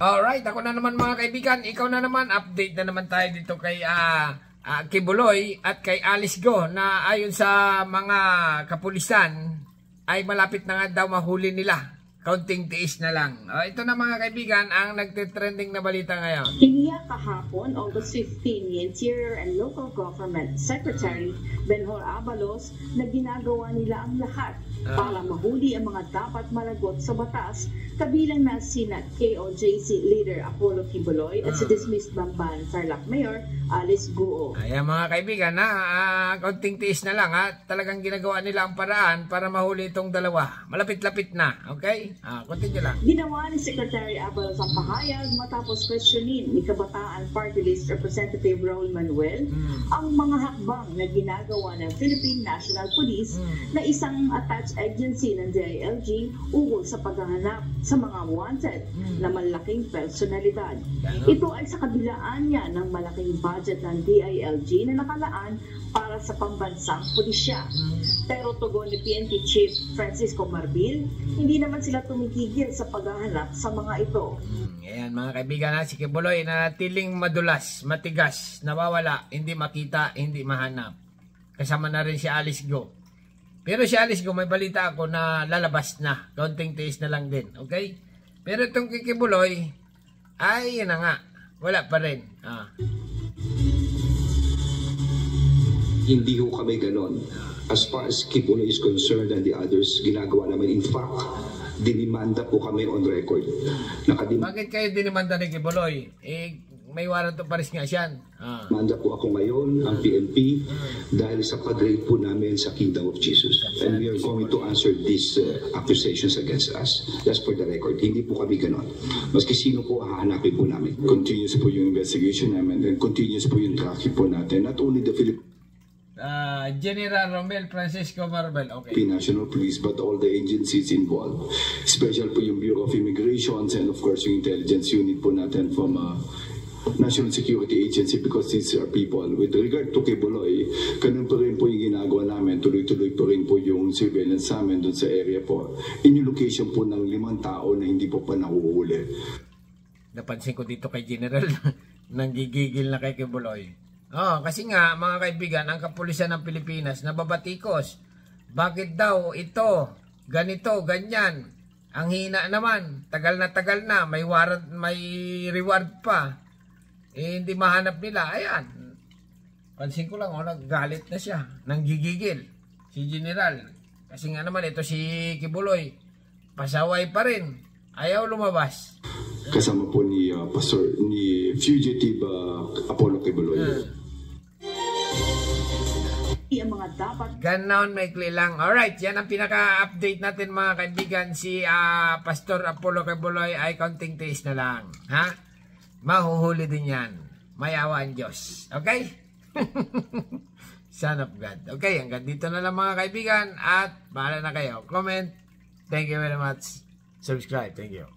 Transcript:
Alright, ako na naman mga kaibigan. Ikaw na naman, update na naman tayo dito kay Kibuloy at kay Alice Go na ayon sa mga kapulisan ay malapit na nga daw mahuli nila. Kaunting tiis na lang. Ito na mga kaibigan ang nagtitrending na balita ngayon. Iniyak kahapon, August 15, ni Interior and Local Government Secretary Benhur Abalos na ginagawa nila ang lahat para mahuli ang mga dapat malagot sa batas, kabilang na sina KOJC leader Apollo Kibuloy at si dismissed Bamban Tarlac Mayor Alice Go. Ayan mga kaibigan, kaunting tiis na lang talagang ginagawa nila ang paraan para mahuli itong dalawa. Malapit-lapit na, okay? Continue lang. Ginawa ni Secretary Abalos ang pahayag matapos questionin ni Kabataan Party List Representative Raul Manuel ang mga hakbang na ginagawa ng Philippine National Police na isang attached agency ng DILG ukol sa paghahanap sa mga wanted na malaking personalidad. Ito ay sa kabilaan niya ng malaking budget ng DILG na nakalaan para sa pambansang pulisya. Pero tugon ni PNP Chief Francisco Marbil, hindi naman sila tumigil sa paghahanap sa mga ito. Ayan mga kaibigan, si Kibuloy na tiling madulas, matigas, nawawala, hindi makita, hindi mahanap. Kasama na rin si Alice Go. Pero si Alice Go, may balita ako na lalabas na. Kaunting tiis na lang din. Okay? Pero itong Kibuloy, ay yun na nga. Wala pa rin. Hindi ho kami ganon. As far as Kibuloy is concerned and the others, ginagawa naman. In fact, dinimanda po kami on record. Bakit kayo dinimanda ni Kibuloy? May warrant of arrest nga siya. Manda po ako ngayon, ang PNP, dahil sa pag-raid po namin sa Kingdom of Jesus. And we are going to answer these accusations against us. Just for the record, hindi po kami ganon. Maski sino po, hahanapin po namin. Continuous po yung investigation namin and continuous po yung tracking po natin. Not only the General Romel Francisco Marbel, okay. National Police, but all the agencies involved. Special po yung Bureau of Immigrations and of course yung intelligence unit po natin from National Security Agency, because these are people. With regard to Kibuloy, ganun po rin po yung ginagawa namin. Tuloy-tuloy po rin po yung surveillance namin doon sa area po. In yung location po ng 5 tao na hindi po pa nahuhuli. Napansin ko dito kay General, nanggigigil na kay Kibuloy. Kasi nga mga kaibigan, ang kapulisan ng Pilipinas nababatikos. Bakit daw ito, ganito, ganyan? Ang hina naman, tagal na, may warrant, may reward pa. Hindi mahanap nila. Ayan. Pansin ko lang, naggalit na siya. Nanggigigil. Si General. Kasi nga naman, ito si Kibuloy. Pasaway pa rin. Ayaw lumabas. Kasama po ni fugitive Apollo Kibuloy. Ang mga dapat ganon, maikli lang. Alright, yan ang pinaka-update natin mga kaibigan. Si Pastor Apollo Kibuloy ay kaunting tiis na lang. Mahuhuli din yan. Mayawa ang Diyos. Okay? Son of God. Okay, hanggang dito na lang mga kaibigan. At bahala na kayo. Comment. Thank you very much. Subscribe. Thank you.